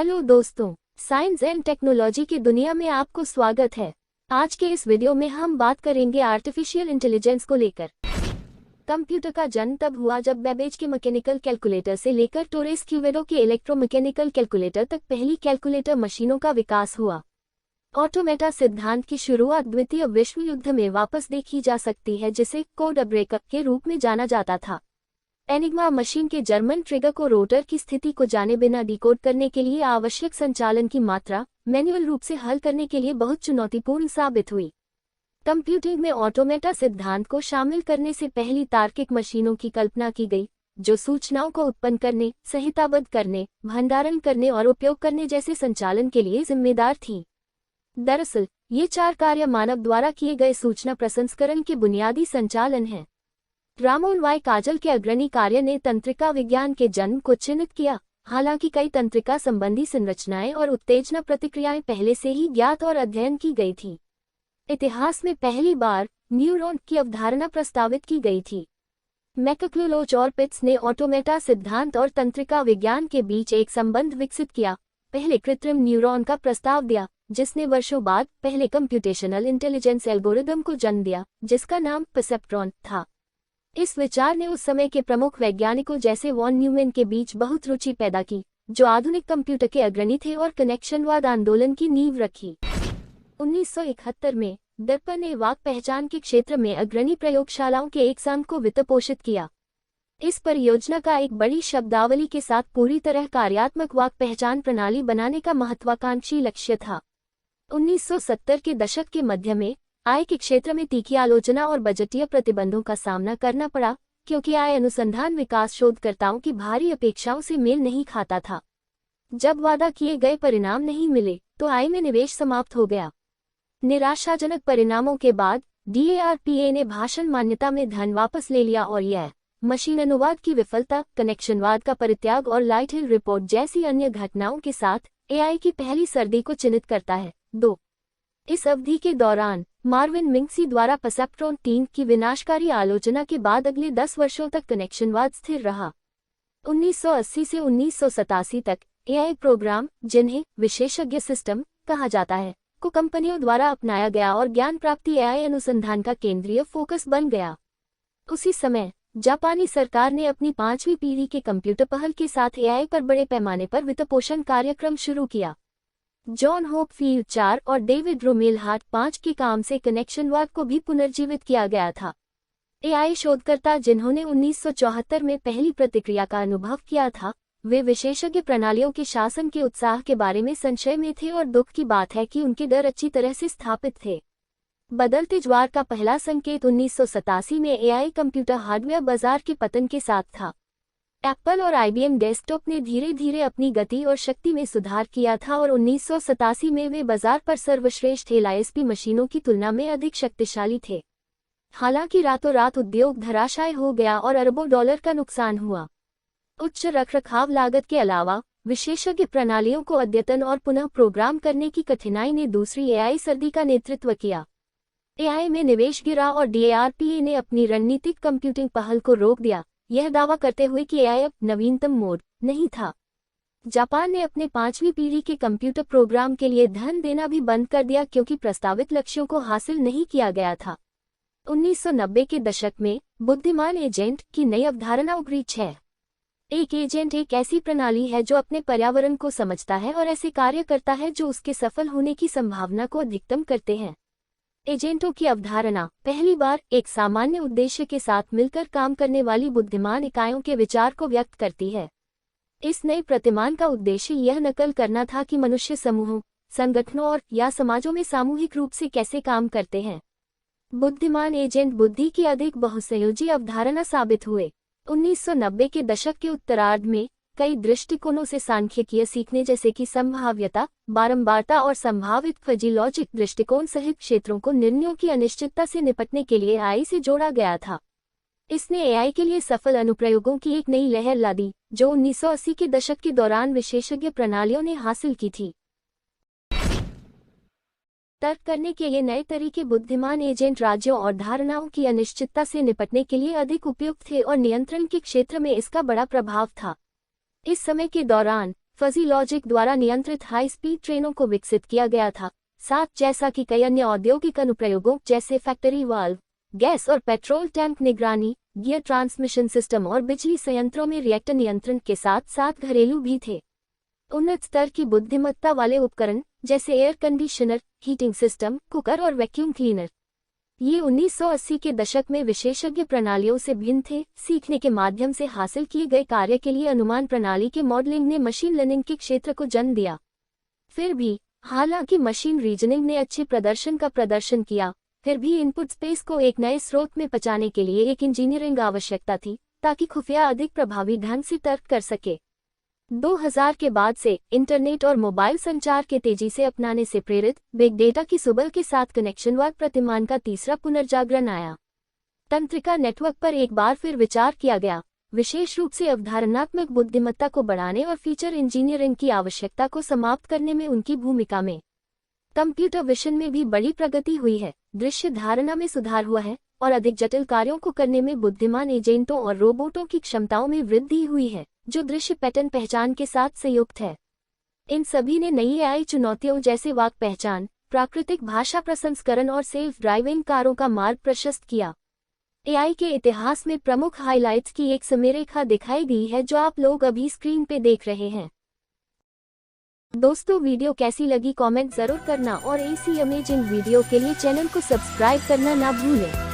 Hello दोस्तों, science and technology की दुनिया में आपको स्वागत है। आज के इस वीडियो में हम बात करेंगे आर्टिफिशियल इंटेलिजेंस को लेकर। कंप्यूटर का जन्म तब हुआ जब बेबेज के मैकेनिकल कैलकुलेटर से लेकर टोरेस क्यूवेडो के इलेक्ट्रोमैकेनिकल कैलकुलेटर तक पहली कैलकुलेटर मशीनों का विकास हुआ। ऑटोमेटा सिद्धांत की शुरुआत द्वितीय विश्व युद्ध में वापस देखी जा सकती है, जिसे कोड ब्रेकअप के रूप में जाना जाता था। एनिग्मा मशीन के जर्मन ट्रिगर को रोटर की स्थिति को जाने बिना डिकोड करने के लिए आवश्यक संचालन की मात्रा मैन्युअल रूप से हल करने के लिए बहुत चुनौतीपूर्ण साबित हुई। कंप्यूटिंग में ऑटोमेटा सिद्धांत को शामिल करने से पहली तार्किक मशीनों की कल्पना की गई, जो सूचनाओं को उत्पन्न करने, संहिताबद्ध करने, भंडारण करने और उपयोग करने जैसे संचालन के लिए जिम्मेदार थीं। दरअसल, ये 4 कार्य मानव द्वारा किए गए सूचना प्रसंस्करण के बुनियादी संचालन हैं। रामोन वाई काजल के अग्रणी कार्य ने तंत्रिका विज्ञान के जन्म को चिन्हित किया। हालांकि कई तंत्रिका संबंधी संरचनाएं और उत्तेजना प्रतिक्रियाएं पहले से ही ज्ञात और अध्ययन की गई थी। इतिहास में पहली बार न्यूरॉन की अवधारणा प्रस्तावित की गई थी। मैकक्लुलोच और पिट्स ने ऑटोमेटा सिद्धांत और तंत्रिका विज्ञान के बीच एक संबंध विकसित किया, पहले कृत्रिम न्यूरॉन का प्रस्ताव दिया, जिसने वर्षों बाद पहले कंप्यूटेशनल इंटेलिजेंस एल्गोरिदम को जन्म दिया, जिसका नाम परसेप्ट्रॉन था। इस विचार ने उस समय के प्रमुख वैज्ञानिकों जैसे वॉन न्यूमैन के बीच बहुत रुचि पैदा की, जो आधुनिक कंप्यूटर के अग्रणी थे और कनेक्शनवाद आंदोलन की नींव रखी। 1971 में दर्पण ने वाक् पहचान के क्षेत्र में अग्रणी प्रयोगशालाओं के एक संघ को वित्तपोषित किया। इस परियोजना का एक बड़ी शब्दावली के साथ पूरी तरह कार्यात्मक वाक् पहचान प्रणाली बनाने का महत्वाकांक्षी लक्ष्य था। 1970 के दशक के मध्य में आय के क्षेत्र में तीखी आलोचना और बजटीय प्रतिबंधों का सामना करना पड़ा, क्योंकि आय अनुसंधान विकास शोधकर्ताओं की भारी अपेक्षाओं से मेल नहीं खाता था। जब वादा किए गए परिणाम नहीं मिले, तो आय में निवेश समाप्त हो गया। निराशाजनक परिणामों के बाद DARPA ने भाषण मान्यता में धन वापस ले लिया और यह मशीन अनुवाद की विफलता, कनेक्शनवाद का परित्याग और लाइट हिल रिपोर्ट जैसी अन्य घटनाओं के साथ AI की पहली सर्दी को चिन्हित करता है। 2 इस अवधि के दौरान मार्विन मिंगसी द्वारा परसेप्ट्रॉन 3 की विनाशकारी आलोचना के बाद अगले 10 वर्षों तक कनेक्शनवाद स्थिर रहा। 1980 से 1987 तक AI प्रोग्राम, जिन्हें विशेषज्ञ सिस्टम कहा जाता है, को कंपनियों द्वारा अपनाया गया और ज्ञान प्राप्ति AI अनुसंधान का केंद्रीय फोकस बन गया। उसी समय जापानी सरकार ने अपनी 5वीं पीढ़ी के कंप्यूटर पहल के साथ AI पर बड़े पैमाने पर वित्तपोषण कार्यक्रम शुरू किया। जॉन होपफील्ड 4 और डेविड रोमेलहार्ट 5 के काम से कनेक्शनवाद को भी पुनर्जीवित किया गया था। AI शोधकर्ता जिन्होंने 1974 में पहली प्रतिक्रिया का अनुभव किया था, वे विशेषज्ञ प्रणालियों के शासन के उत्साह के बारे में संशय में थे और दुख की बात है कि उनके डर अच्छी तरह से स्थापित थे। बदलते ज्वार का पहला संकेत 1987 में AI कंप्यूटर हार्डवेयर बाजार के पतन के साथ था। एप्पल और IBM डेस्कटॉप ने धीरे धीरे अपनी गति और शक्ति में सुधार किया था और 1987 में वे बाजार पर सर्वश्रेष्ठ LISP मशीनों की तुलना में अधिक शक्तिशाली थे। हालांकि रातों रात उद्योग धराशायी हो गया और अरबों डॉलर का नुकसान हुआ। उच्च रखरखाव लागत के अलावा विशेषज्ञ प्रणालियों को अद्यतन और पुनः प्रोग्राम करने की कठिनाई ने दूसरी AI सर्दी का नेतृत्व किया। AI में निवेश गिरा और DARPA ने अपनी रणनीतिक कंप्यूटिंग पहल को रोक दिया, यह दावा करते हुए कि AI अब नवीनतम मोड नहीं था। जापान ने अपने 5वीं पीढ़ी के कंप्यूटर प्रोग्राम के लिए धन देना भी बंद कर दिया, क्योंकि प्रस्तावित लक्ष्यों को हासिल नहीं किया गया था। 1990 के दशक में बुद्धिमान एजेंट की नई अवधारणा उभरी है। एक एजेंट एक ऐसी प्रणाली है जो अपने पर्यावरण को समझता है और ऐसे कार्य करता है जो उसके सफल होने की संभावना को अधिकतम करते हैं। एजेंटों की अवधारणा पहली बार एक सामान्य उद्देश्य के साथ मिलकर काम करने वाली बुद्धिमान इकाइयों के विचार को व्यक्त करती है। इस नए प्रतिमान का उद्देश्य यह नकल करना था कि मनुष्य समूहों, संगठनों और या समाजों में सामूहिक रूप से कैसे काम करते हैं। बुद्धिमान एजेंट बुद्धि की अधिक बहुसंयोजी अवधारणा साबित हुए। 1990 के दशक के उत्तरार्ध में कई दृष्टिकोणों से सांख्यिकीय सीखने, जैसे कि संभाव्यता, बारंबारता और संभावित फजी लॉजिक दृष्टिकोण सहित क्षेत्रों को निर्णयों की अनिश्चितता से निपटने के लिए AI से जोड़ा गया था। इसने AI के लिए सफल अनुप्रयोगों की एक नई लहर ला दी, जो 1980 के दशक के दौरान विशेषज्ञ प्रणालियों ने हासिल की थी। तर्क करने के ये नए तरीके बुद्धिमान एजेंट राज्यों और धारणाओं की अनिश्चितता से निपटने के लिए अधिक उपयुक्त थे और नियंत्रण के क्षेत्र में इसका बड़ा प्रभाव था। इस समय के दौरान फजी लॉजिक द्वारा नियंत्रित हाई स्पीड ट्रेनों को विकसित किया गया था। 7 जैसा कि कई अन्य औद्योगिक अनुप्रयोगों जैसे फैक्ट्री वाल्व, गैस और पेट्रोल टैंक निगरानी, गियर ट्रांसमिशन सिस्टम और बिजली संयंत्रों में रिएक्टर नियंत्रण के साथ साथ घरेलू भी थे। उन्नत स्तर की बुद्धिमत्ता वाले उपकरण जैसे air conditioner, heating system, cooker और वैक्यूम क्लीनर, ये 1980 के दशक में विशेषज्ञ प्रणालियों से भिन्न थे। सीखने के माध्यम से हासिल किए गए कार्य के लिए अनुमान प्रणाली के मॉडलिंग ने मशीन लर्निंग के क्षेत्र को जन्म दिया। फिर भी हालांकि मशीन रीजनिंग ने अच्छे प्रदर्शन का प्रदर्शन किया, फिर भी इनपुट स्पेस को एक नए स्रोत में पचाने के लिए एक इंजीनियरिंग आवश्यकता थी ताकि खुफिया अधिक प्रभावी ढंग से तर्क कर सके। 2000 के बाद से इंटरनेट और मोबाइल संचार के तेजी से अपनाने से प्रेरित बिग डेटा की सुबल के साथ कनेक्शनवाद प्रतिमान का तीसरा पुनर्जागरण आया। तंत्रिका नेटवर्क पर एक बार फिर विचार किया गया, विशेष रूप से अवधारणात्मक बुद्धिमत्ता को बढ़ाने और फीचर इंजीनियरिंग की आवश्यकता को समाप्त करने में उनकी भूमिका में। कंप्यूटर विजन में भी बड़ी प्रगति हुई है, दृश्य धारणा में सुधार हुआ है और अधिक जटिल कार्यों को करने में बुद्धिमान एजेंटों और रोबोटों की क्षमताओं में वृद्धि हुई है जो दृश्य पैटर्न पहचान के साथ संयुक्त है। इन सभी ने नई एआई चुनौतियों जैसे वाक् पहचान, प्राकृतिक भाषा प्रसंस्करण और सेल्फ ड्राइविंग कारों का मार्ग प्रशस्त किया। एआई के इतिहास में प्रमुख हाइलाइट्स की एक समयरेखा दिखाई गई है जो आप लोग अभी स्क्रीन पे देख रहे हैं। दोस्तों, वीडियो कैसी लगी कमेंट जरूर करना और ऐसी अमेजिंग वीडियो के लिए चैनल को सब्सक्राइब करना ना भूलें।